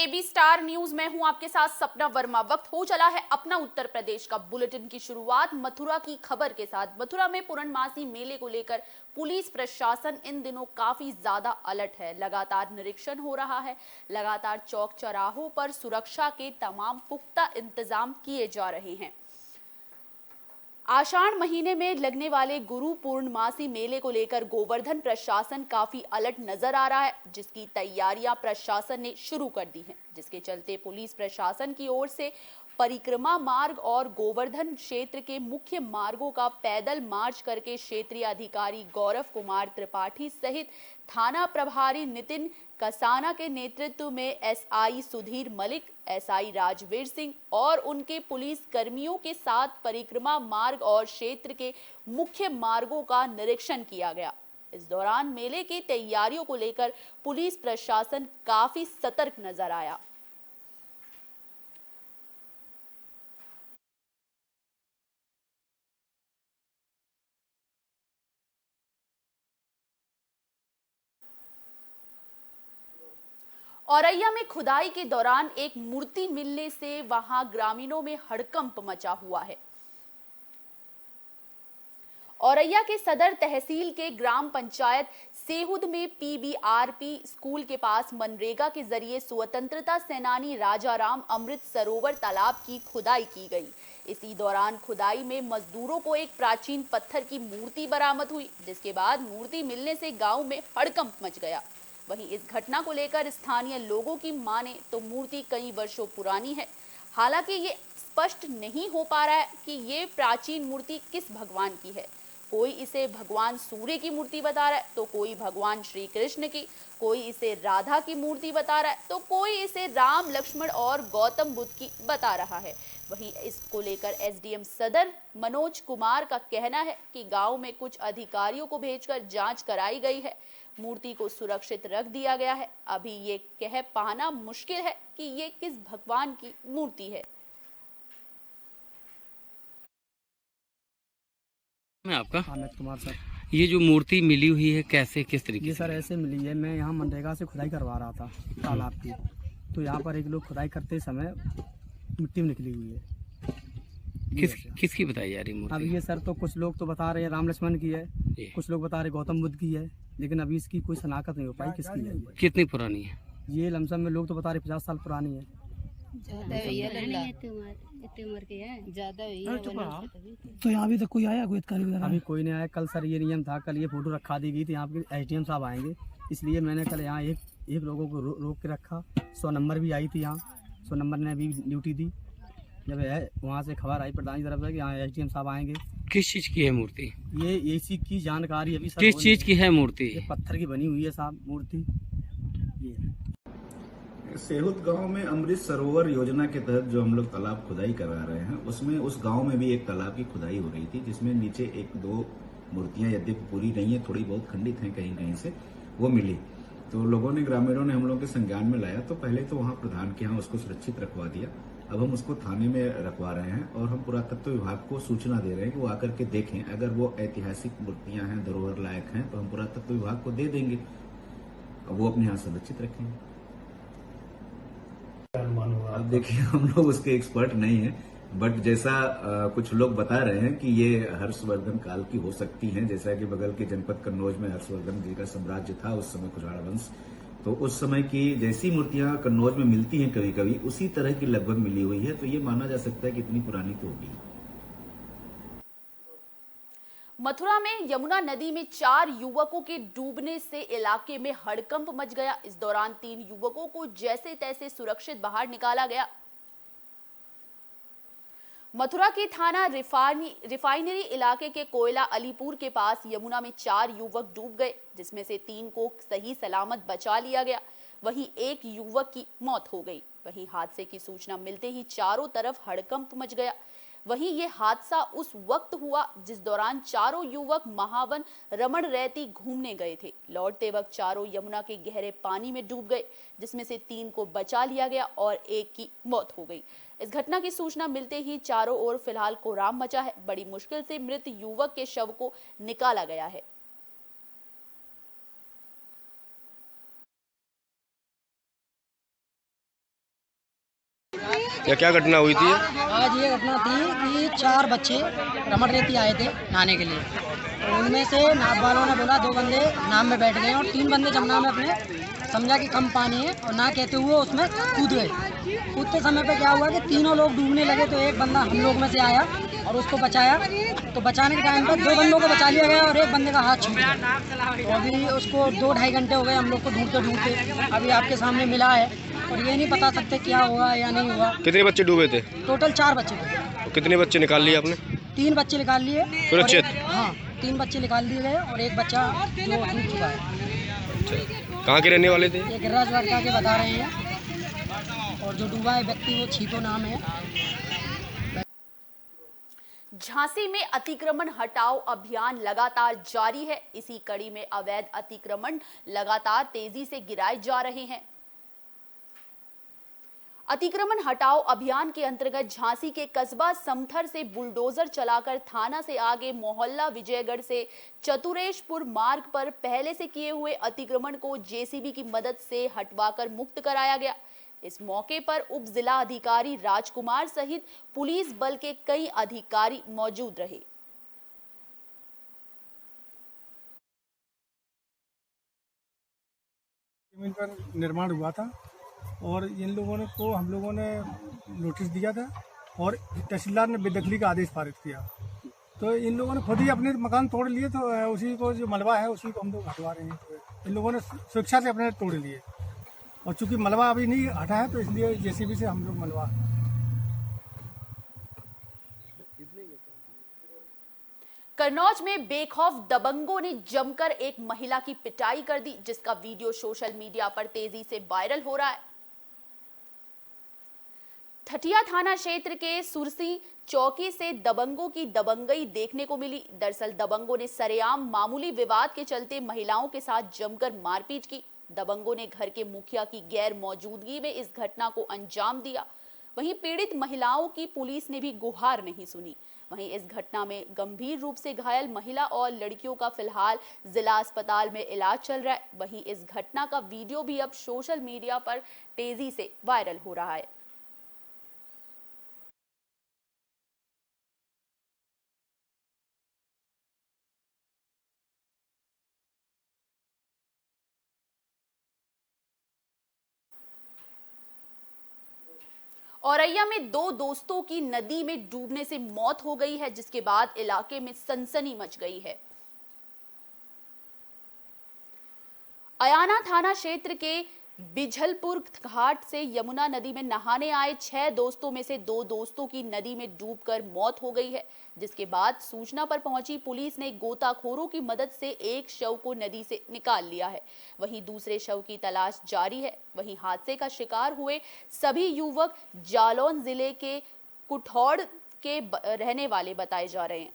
केबी star news में हूं आपके साथ सपना वर्मा। वक्त हो चला है अपना उत्तर प्रदेश का। बुलेटिन की शुरुआत मथुरा की खबर के साथ। मथुरा में पूर्णमासी मेले को लेकर पुलिस प्रशासन इन दिनों काफी ज्यादा अलर्ट है। लगातार निरीक्षण हो रहा है। लगातार चौक चौराहों पर सुरक्षा के तमाम पुख्ता इंतजाम किए जा रहे हैं। आषाढ़ महीने में लगने वाले गुरु पूर्णमासी मेले को लेकर गोवर्धन प्रशासन काफी अलर्ट नजर आ रहा है, जिसकी तैयारियां प्रशासन ने शुरू कर दी हैं, जिसके चलते पुलिस प्रशासन की ओर से परिक्रमा मार्ग और गोवर्धन क्षेत्र के मुख्य मार्गों का पैदल मार्च करके क्षेत्रीय अधिकारी गौरव कुमार त्रिपाठी सहित थाना प्रभारी नितिन कसाना के नेतृत्व में एसआई सुधीर मलिक, एसआई राजवीर सिंह और उनके पुलिस कर्मियों के साथ परिक्रमा मार्ग और क्षेत्र के मुख्य मार्गों का निरीक्षण किया गया। इस दौरान मेले की तैयारियों को लेकर पुलिस प्रशासन काफी सतर्क नजर आया। औरैया में खुदाई के दौरान एक मूर्ति मिलने से वहां ग्रामीणों में हड़कंप मचा हुआ है। औरैया के सदर तहसील के ग्राम पंचायत सेहुद में पीबीआरपी स्कूल के पास मनरेगा के जरिए स्वतंत्रता सेनानी राजाराम अमृत सरोवर तालाब की खुदाई की गई। इसी दौरान खुदाई में मजदूरों को एक प्राचीन पत्थर की मूर्ति बरामद हुई, जिसके बाद मूर्ति मिलने से गांव में हड़कंप मच गया। वहीं इस घटना को लेकर स्थानीय लोगों की माने तो मूर्ति कई वर्षों पुरानी है। हालांकि ये स्पष्ट नहीं हो पा रहा है कि ये प्राचीन मूर्ति किस भगवान की है। कोई इसे भगवान सूर्य की मूर्ति बता रहा है, तो कोई भगवान श्री कृष्ण की, कोई इसे राधा की मूर्ति बता रहा है, तो कोई इसे राम, लक्ष्मण और गौतम बुद्ध की बता रहा है। वहीं इसको लेकर एसडीएम सदर मनोज कुमार का कहना है कि गांव में कुछ अधिकारियों को भेजकर जांच कराई गई है। मूर्ति को सुरक्षित रख दिया गया है। अभी ये कह पाना मुश्किल है कि ये किस भगवान की मूर्ति है। मैं आपका अमित कुमार सर। ये जो मूर्ति मिली हुई है कैसे, किस तरीके ये से? सर ऐसे मिली है, मैं यहाँ मनरेगा से खुदाई करवा रहा था तालाब की, तो यहाँ पर एक लोग खुदाई करते समय मिट्टी में निकली हुई है। किसकी बताई जा रही मूर्ति? अब ये सर तो कुछ लोग तो बता रहे हैं राम लक्ष्मण की है, कुछ लोग बता रहे गौतम बुद्ध की है, लेकिन अभी इसकी कोई शनाख्त नहीं हो पाई किसकी है। कितनी पुरानी है? ये लमसम में लोग तो बता रहे 50 साल पुरानी है। तो यहाँ अभी तक कोई आया, कोई अधिकारी वगैरह? अभी कोई नहीं आया। कल सर ये नियम था, कल ये फोटो रखा दी गई थी, यहाँ पे एसडीएम साहब आएंगे, इसलिए मैंने कल यहाँ एक लोगों को रोक के रखा। 100 नंबर भी आई थी यहाँ, 100 नंबर ने भी ड्यूटी दी। जब है वहाँ से खबर आई प्रधान की तरफ से कि यहाँ एसडीएम साहब आएंगे। किस चीज की है मूर्ति? ये इसी की जानकारी अभी सर किस चीज की है मूर्ति? ये पत्थर की बनी हुई है साहब मूर्ति। सेहुद गांव में अमृत सरोवर योजना के तहत जो हम लोग तालाब खुदाई करा रहे हैं, उसमें उस गांव में भी एक तालाब की खुदाई हो रही थी, जिसमें नीचे एक दो मूर्तियां यद्यपि पूरी नहीं है, थोड़ी बहुत खंडित हैं, कहीं कहीं से वो मिली। तो लोगों ने, ग्रामीणों ने हम लोगों के संज्ञान में लाया। तो पहले तो वहां प्रधान के यहाँ उसको सुरक्षित रखवा दिया। अब हम उसको थाने में रखवा रहे हैं और हम पुरातत्व विभाग को सूचना दे रहे हैं कि वो आकर के देखें। अगर वो ऐतिहासिक मूर्तियां हैं, धरोहर लायक हैं, तो हम पुरातत्व विभाग को दे देंगे, वो अपने यहाँ सुरक्षित रखेंगे। अब देखिए, हम लोग उसके एक्सपर्ट नहीं हैं, बट जैसा कुछ लोग बता रहे हैं कि ये हर्षवर्धन काल की हो सकती हैं। जैसा कि बगल के जनपद कन्नौज में हर्षवर्धन जी का साम्राज्य था उस समय, कुजाड़ वंश, तो उस समय की जैसी मूर्तियां कन्नौज में मिलती हैं कभी कभी, उसी तरह की लगभग मिली हुई है। तो ये माना जा सकता है कि इतनी पुरानी तो होगी। मथुरा में यमुना नदी में 4 युवकों के डूबने से इलाके में हड़कंप मच गया। इस दौरान 3 युवकों को जैसे तैसे सुरक्षित बाहर निकाला गया। मथुरा के थाना रिफाइनरी इलाके के कोयला अलीपुर के पास यमुना में 4 युवक डूब गए, जिसमें से 3 को सही सलामत बचा लिया गया। वहीं एक युवक की मौत हो गई। वहीं हादसे की सूचना मिलते ही चारों तरफ हड़कंप मच गया। वहीं ये हादसा उस वक्त हुआ जिस दौरान चारों युवक महावन रमण रैती घूमने गए थे। लौटते वक्त चारों यमुना के गहरे पानी में डूब गए, जिसमें से 3 को बचा लिया गया और एक की मौत हो गई। इस घटना की सूचना मिलते ही चारों ओर फिलहाल कोहराम मचा है। बड़ी मुश्किल से मृत युवक के शव को निकाला गया है। क्या घटना हुई थी? आज ये घटना थी कि 4 बच्चे रमण रेती आए थे नहाने के लिए। तो उनमें से नाव वालों ने बोला 2 बंदे नाव में बैठ गए और 3 बंदे जमुना में अपने समझा कि कम पानी है और ना कहते हुए उसमें कूद गए। कूदते समय पे क्या हुआ कि तीनों लोग डूबने लगे, तो एक बंदा हम लोग में से आया और उसको बचाया। तो बचाने के टाइम पर 2 बंदों को बचा लिया गया और एक बंदे का हाथ छूट गया। तो अभी उसको 2-2.5 घंटे हो गए हम लोग को ढूंढते। अभी आपके सामने मिला है और ये नहीं बता सकते क्या हुआ या नहीं हुआ। कितने बच्चे डूबे थे? टोटल 4 बच्चे थे। तो कितने बच्चे निकाल लिए आपने? 3 बच्चे निकाल लिए सुरक्षित? हाँ, 3 बच्चे निकाल दिए गए और एक बच्चा जो डूब चुका है। कहाँ के रहने वाले थे? ये गिरिराज वाटिका के बता रहे हैं और जो डूबा है व्यक्ति वो छीतो नाम है। झांसी में अतिक्रमण हटाओ अभियान लगातार जारी है। इसी कड़ी में अवैध अतिक्रमण लगातार तेजी से गिराए जा रहे हैं। अतिक्रमण हटाओ अभियान के अंतर्गत झांसी के कस्बा समथर से बुलडोजर चलाकर थाना से आगे मोहल्ला विजयगढ़ से चतुरेशपुर मार्ग पर पहले से किए हुए अतिक्रमण को जेसीबी की मदद से हटवाकर मुक्त कराया गया। इस मौके पर उप जिला अधिकारी राजकुमार सहित पुलिस बल के कई अधिकारी मौजूद रहे। जमीन पर निर्माण हुआ था और इन लोगों ने को हम लोगों ने नोटिस दिया था और तहसीलदार ने बेदखली का आदेश पारित किया। तो इन लोगों ने खुद ही अपने मकान तोड़ लिए, तो उसी को जो मलबा है उसी को हम लोग हटवा रहे हैं। इन लोगों ने स्वेच्छा से अपने तोड़ लिए और चूंकि मलबा अभी नहीं हटा है तो इसलिए जेसीबी से हम लोग मलबा। कन्नौज में बेखौफ दबंगों ने जमकर एक महिला की पिटाई कर दी, जिसका वीडियो सोशल मीडिया पर तेजी से वायरल हो रहा है। ठठिया थाना क्षेत्र के सुरसी चौकी से दबंगों की दबंगई देखने को मिली। दरअसल दबंगों ने सरेआम मामूली विवाद के चलते महिलाओं के साथ जमकर मारपीट की। दबंगों ने घर के मुखिया की गैर मौजूदगी में इस घटना को अंजाम दिया। वहीं पीड़ित महिलाओं की पुलिस ने भी गुहार नहीं सुनी। वहीं इस घटना में गंभीर रूप से घायल महिला और लड़कियों का फिलहाल जिला अस्पताल में इलाज चल रहा है। वहीं इस घटना का वीडियो भी अब सोशल मीडिया पर तेजी से वायरल हो रहा है। औरैया में 2 दोस्तों की नदी में डूबने से मौत हो गई है, जिसके बाद इलाके में सनसनी मच गई है। अयाना थाना क्षेत्र के बिझलपुर घाट से यमुना नदी में नहाने आए 6 दोस्तों में से 2 दोस्तों की नदी में डूबकर मौत हो गई है, जिसके बाद सूचना पर पहुंची पुलिस ने गोताखोरों की मदद से एक शव को नदी से निकाल लिया है। वहीं दूसरे शव की तलाश जारी है। वहीं हादसे का शिकार हुए सभी युवक जालौन जिले के कुठौड़ के रहने वाले बताए जा रहे हैं।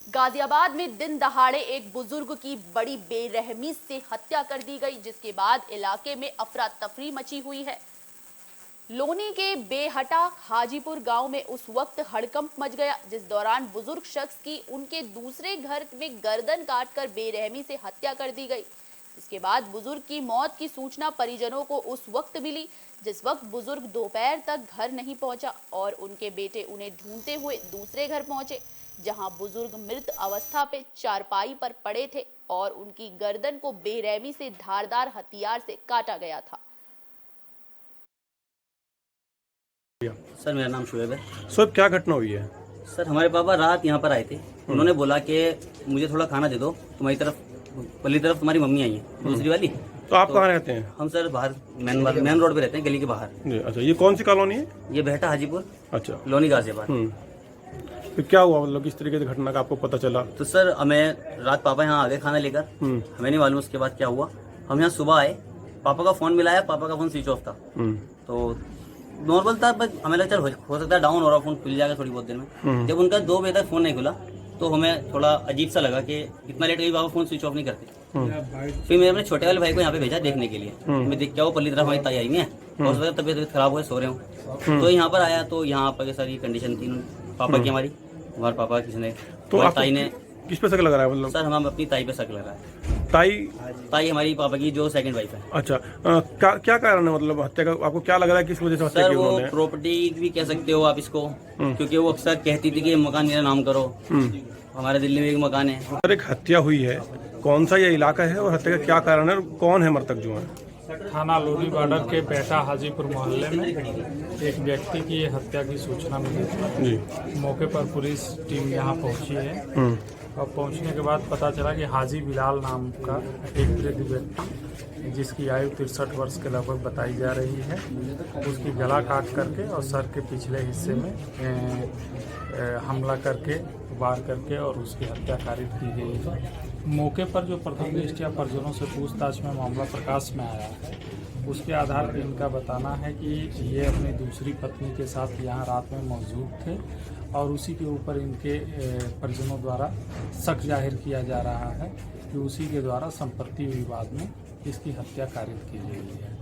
गाजियाबाद में दिन दहाड़े एक बुजुर्ग की बड़ी बेरहमी से हत्या कर दी गई, जिसके बाद इलाके में अफरा तफरी मची हुई है। लोनी के बेहटा हाजीपुर गांव में उस वक्त हड़कंप मच गया, जिस दौरान बुजुर्ग शख्स की उनके दूसरे घर में गर्दन काटकर बेरहमी से हत्या कर दी गई। इसके बाद बुजुर्ग की मौत की सूचना परिजनों को उस वक्त मिली, जिस वक्त बुजुर्ग दोपहर तक घर नहीं पहुंचा और उनके बेटे उन्हें ढूंढते हुए दूसरे घर पहुंचे, जहां बुजुर्ग मृत अवस्था पे चारपाई पर पड़े थे और उनकी गर्दन को बेरहमी से धारदार हथियार से काटा गया था। सर मेरा नाम शुएब है। सर क्या घटना हुई है? सर हमारे पापा रात यहाँ पर आए थे। उन्होंने बोला कि मुझे थोड़ा खाना दे दो, तुम्हारी तरफ पहली तरफ तुम्हारी मम्मी आई है, दूसरी वाली। तो आप कहाँ रहते हैं? हम सर बाहर मेन रोड पे रहते हैं, गली के बाहर। अच्छा, ये कौन सी कॉलोनी है? ये बेहटा हाजीपुर। अच्छा, लोनी गाजियाबाद। तो क्या हुआ, मतलब किस तरीके से घटना का आपको पता चला? तो सर हमें रात पापा यहाँ आ गए खाना लेकर, हमें नहीं मालूम उसके बाद क्या हुआ। हम यहाँ सुबह आए, पापा का फोन मिलाया, पापा का फोन स्विच ऑफ था। तो नॉर्मल था, बस हमें लगा चल हो सकता है डाउन हो रहा, फोन खुल जाएगा थोड़ी बहुत देर में। जब उनका 2 बजे तक फोन नहीं खुला तो हमें थोड़ा अजीब सा लगा कि इतना लेट कभी बाबा फोन स्विच ऑफ नहीं करते। फिर मैंने अपने छोटे वाले भाई को यहाँ पे भेजा देखने के लिए। मैं देख क्या वो पल्ली तरफ हमारी ताई आई है, हो सकता है तबीयत खराब हुआ, सो रहे हो। तो यहाँ पर आया तो यहाँ पर सारी कंडीशन थी पापा की, हमारे पापा किसने तो हमारी ताई ने। किस पे शक लग रहा है मतलब? सर हम अपनी ताई पे शक लगा है। ताई हमारी पापा की जो सेकंड वाइफ है। अच्छा, क्या कारण है मतलब हत्या का? आपको क्या लग रहा है किस वजह से हत्या सर की वो उन्होंने? प्रॉपर्टी भी कह सकते हो आप इसको, क्योंकि वो अक्सर कहती थी कि ये मकान मेरा नाम करो। हमारे दिल्ली में एक मकान है। सर एक हत्या हुई है, कौन सा ये इलाका है और हत्या का क्या कारण है और कौन है मृतक जो है? थाना लोधी बॉर्डर के बेटा हाजीपुर मोहल्ले में एक व्यक्ति की हत्या की सूचना मिली थी। मौके पर पुलिस टीम यहाँ पहुंची है और पहुंचने के बाद पता चला कि हाजी बिलाल नाम का एक वृद्ध व्यक्ति, जिसकी आयु 63 वर्ष के लगभग बताई जा रही है, उसकी गला काट करके और सर के पिछले हिस्से में हमला करके, वार करके और उसकी हत्या कारित की गई है। मौके पर जो प्रथम दृष्टया परिजनों से पूछताछ में मामला प्रकाश में आया है, उसके आधार पर इनका बताना है कि ये अपनी दूसरी पत्नी के साथ यहाँ रात में मौजूद थे और उसी के ऊपर इनके परिजनों द्वारा शक जाहिर किया जा रहा है कि उसी के द्वारा संपत्ति विवाद में इसकी हत्या कारित की गई है।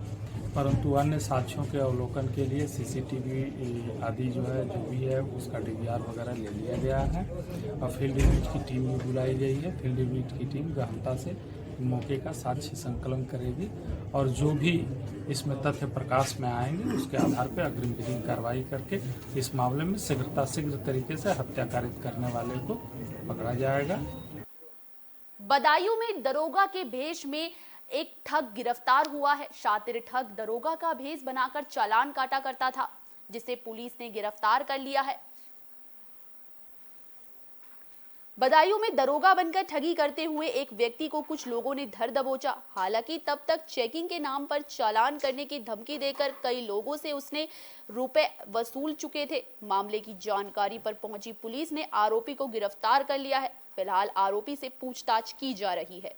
परंतु अन्य साक्ष्यों के अवलोकन के लिए सीसीटीवी आदि जो भी है उसका डीवीआर वगैरह ले लिया गया है और फील्ड यूनिट की टीम भी बुलाई गई है। फील्ड यूनिट की टीम गहनता से मौके का साक्ष्य संकलन करेगी और जो भी इसमें तथ्य प्रकाश में आएंगे उसके आधार पर अग्रिम विधिक कार्रवाई करके इस मामले में शीघ्र तरीके से हत्या कारित करने वाले को पकड़ा जाएगा। बदायूं में दरोगा के भेष में एक ठग गिरफ्तार हुआ है। शातिर ठग दरोगा का भेष बनाकर चालान काटा करता था, जिसे पुलिस ने गिरफ्तार कर लिया है। बदायूं में दरोगा बनकर ठगी करते हुए एक व्यक्ति को कुछ लोगों ने धर दबोचा। हालांकि तब तक चेकिंग के नाम पर चालान करने की धमकी देकर कई लोगों से उसने रुपए वसूल चुके थे। मामले की जानकारी पर पहुंची पुलिस ने आरोपी को गिरफ्तार कर लिया है। फिलहाल आरोपी से पूछताछ की जा रही है।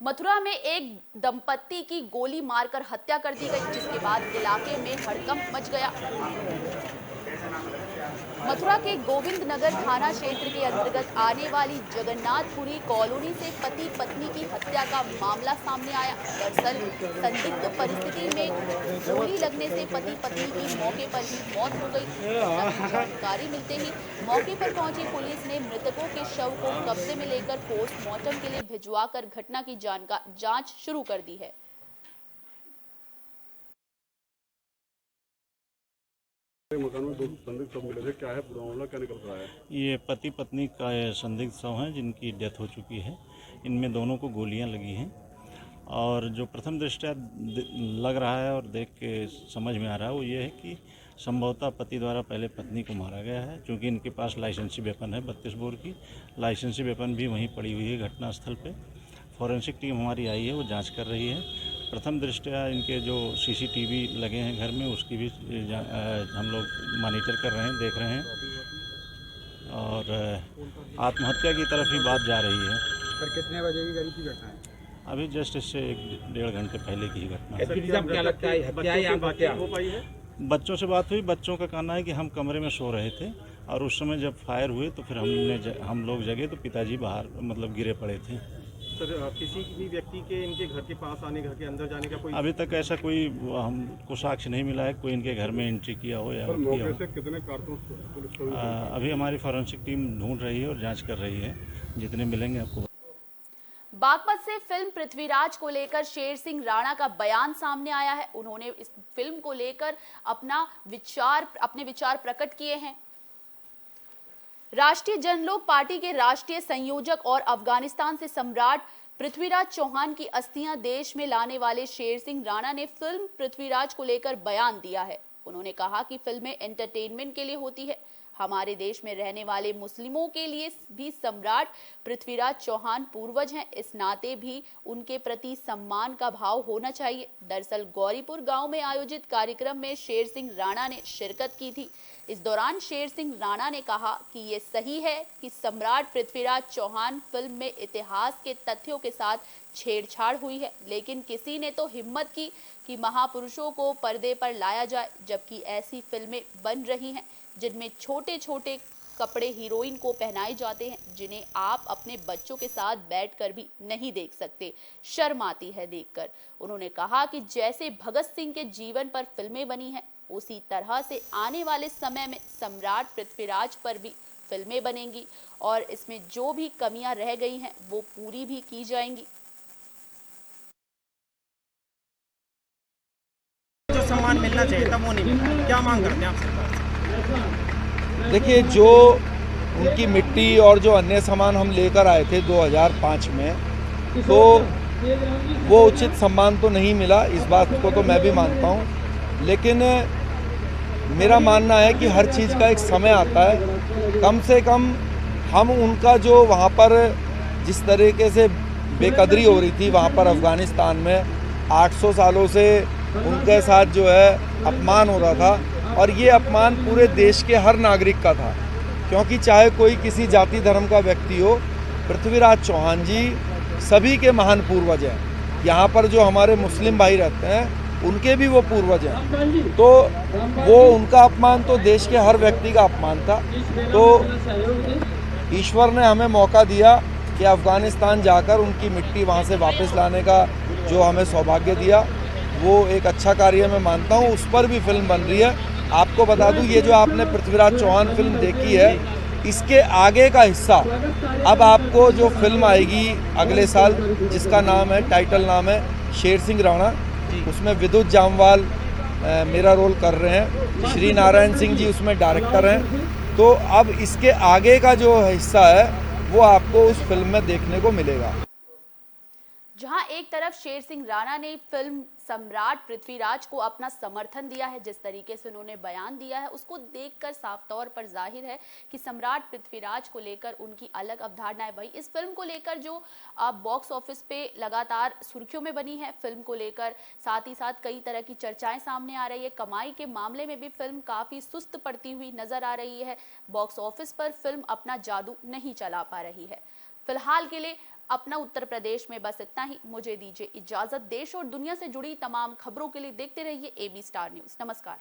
मथुरा में एक दंपत्ति की गोली मारकर हत्या कर दी गई, जिसके बाद इलाके में हड़कंप मच गया। मथुरा के गोविंद नगर थाना क्षेत्र के अंतर्गत आने वाली जगन्नाथपुरी कॉलोनी से पति पत्नी की हत्या का मामला सामने आया। दरअसल संदिग्ध परिस्थिति में गोली लगने से पति पत्नी की मौके पर ही मौत हो गई। जानकारी मिलते ही मौके पर पहुंची पुलिस ने मृतकों के शव को कब्जे में लेकर पोस्टमार्टम के लिए भिजवाकर घटना की जांच शुरू कर दी है। मकान में 2 संदिग्ध शव मिले थे, क्या है पूरा मामला, क्या निकल रहा है? ये पति पत्नी का संदिग्ध शव हैं जिनकी डेथ हो चुकी है। इनमें दोनों को गोलियां लगी हैं और जो प्रथम दृष्टया लग रहा है और देख के समझ में आ रहा है वो ये है कि संभवतः पति द्वारा पहले पत्नी को मारा गया है, क्योंकि इनके पास लाइसेंसी वेपन है 32 बोर की। लाइसेंसी वेपन भी वहीं पड़ी हुई है घटनास्थल पे। फॉरेंसिक टीम हमारी आई है, वो जांच कर रही है। प्रथम दृष्टया इनके जो सीसीटीवी लगे हैं घर में उसकी भी हम लोग मॉनिटर कर रहे हैं, देख रहे हैं और आत्महत्या की तरफ ही बात जा रही है। सर कितने बजे की करीब की घटना है? अभी जस्ट इससे 1-1.5 घंटे पहले की ही घटना है। क्या लगता है हत्या या आत्महत्या हो पाई है? बच्चों से बात हुई, बच्चों का कहना है कि हम कमरे में सो रहे थे और उस समय जब फायर हुए तो फिर हम लोग जगे तो पिताजी बाहर मतलब गिरे पड़े थे। सर किसी भी व्यक्ति के इनके घर के पास आने, घर के अंदर जाने का कोई अभी तक ऐसा कोई हमको साक्ष्य नहीं मिला है कोई इनके घर में एंट्री किया हो या किया हो। कितने कारतूस अभी हमारी फॉरेंसिक टीम ढूंढ रही है और जांच कर रही है, जितने मिलेंगे आपको। बागपत से फिल्म पृथ्वीराज को लेकर शेर सिंह राणा का बयान सामने आया है। उन्होंने इस फिल्म को लेकर अपने विचार प्रकट किए हैं। राष्ट्रीय जनलोक पार्टी के राष्ट्रीय संयोजक और अफगानिस्तान से सम्राट पृथ्वीराज चौहान की अस्थियां देश में लाने वाले शेर सिंह राणा ने फिल्म पृथ्वीराज को लेकर बयान दिया है। उन्होंने कहा कि फिल्में एंटरटेनमेंट के लिए होती है। हमारे देश में रहने वाले मुस्लिमों के लिए भी सम्राट पृथ्वीराज चौहान पूर्वज हैं, इस नाते भी उनके प्रति सम्मान का भाव होना चाहिए। दरअसल गौरीपुर गांव में आयोजित कार्यक्रम में शेर सिंह राणा ने शिरकत की थी। इस दौरान शेर सिंह राणा ने कहा कि ये सही है कि सम्राट पृथ्वीराज चौहान फिल्म में इतिहास के तथ्यों के साथ छेड़छाड़ हुई है, लेकिन किसी ने तो हिम्मत की कि महापुरुषों को पर्दे पर लाया जाए, जबकि ऐसी फिल्में बन रही हैं। जिनमें छोटे छोटे कपड़े हीरोइन को पहनाए जाते हैं, जिन्हें आप अपने बच्चों के साथ बैठकर भी नहीं देख सकते। शर्म आती है देखकर। उन्होंने कहा कि जैसे भगत सिंह के जीवन पर फिल्में बनी हैं, उसी तरह से आने वाले समय में सम्राट पृथ्वीराज पर भी फिल्में बनेंगी और इसमें जो भी कमियां रह गई हैं वो पूरी भी की जाएंगी। जो सम्मान मिलना चाहिए था वो नहीं मिला, क्या मांग करते हैं आप सरकार से? देखिए, जो उनकी मिट्टी और जो अन्य सामान हम लेकर आए थे 2005 में, तो वो उचित सम्मान तो नहीं मिला, इस बात को तो मैं भी मानता हूँ। लेकिन मेरा मानना है कि हर चीज़ का एक समय आता है। कम से कम हम उनका जो वहाँ पर जिस तरीके से बेकदरी हो रही थी वहाँ पर अफ़गानिस्तान में 800 सालों से उनके साथ जो है अपमान हो रहा था, और ये अपमान पूरे देश के हर नागरिक का था, क्योंकि चाहे कोई किसी जाति धर्म का व्यक्ति हो, पृथ्वीराज चौहान जी सभी के महान पूर्वज हैं। यहाँ पर जो हमारे मुस्लिम भाई रहते हैं उनके भी वो पूर्वज हैं, तो वो उनका अपमान तो देश के हर व्यक्ति का अपमान था। तो ईश्वर ने हमें मौका दिया कि अफ़गानिस्तान जाकर उनकी मिट्टी वहाँ से वापस लाने का जो हमें सौभाग्य दिया, वो एक अच्छा कार्य मैं मानता हूँ। उस पर भी फिल्म बन रही है। आपको बता दूँ, ये जो आपने पृथ्वीराज चौहान फिल्म देखी है, इसके आगे का हिस्सा अब आपको जो फिल्म आएगी अगले साल, जिसका नाम है, टाइटल नाम है शेर सिंह राणा, उसमें विद्युत जामवाल मेरा रोल कर रहे हैं, श्री नारायण सिंह जी उसमें डायरेक्टर हैं। तो अब इसके आगे का जो हिस्सा है वो आपको उस फिल्म में देखने को मिलेगा। जहां एक तरफ शेर सिंह राणा ने फिल्म सम्राट पृथ्वीराज को अपना समर्थन दिया है, जिस तरीके से उन्होंने बयान दिया है उसको देखकर साफ तौर पर जाहिर है कि सम्राट पृथ्वीराज को लेकर उनकी अलग अवधारणा है। वही इस फिल्म को लेकर जो बॉक्स ऑफिस पे लगातार सुर्खियों में बनी है फिल्म को लेकर, साथ ही साथ कई तरह की चर्चाएं सामने आ रही है। कमाई के मामले में भी फिल्म काफी सुस्त पड़ती हुई नजर आ रही है। बॉक्स ऑफिस पर फिल्म अपना जादू नहीं चला पा रही है। फिलहाल के लिए अपना उत्तर प्रदेश में बस इतना ही। मुझे दीजिए इजाजत। देश और दुनिया से जुड़ी तमाम खबरों के लिए देखते रहिए AB स्टार न्यूज। नमस्कार।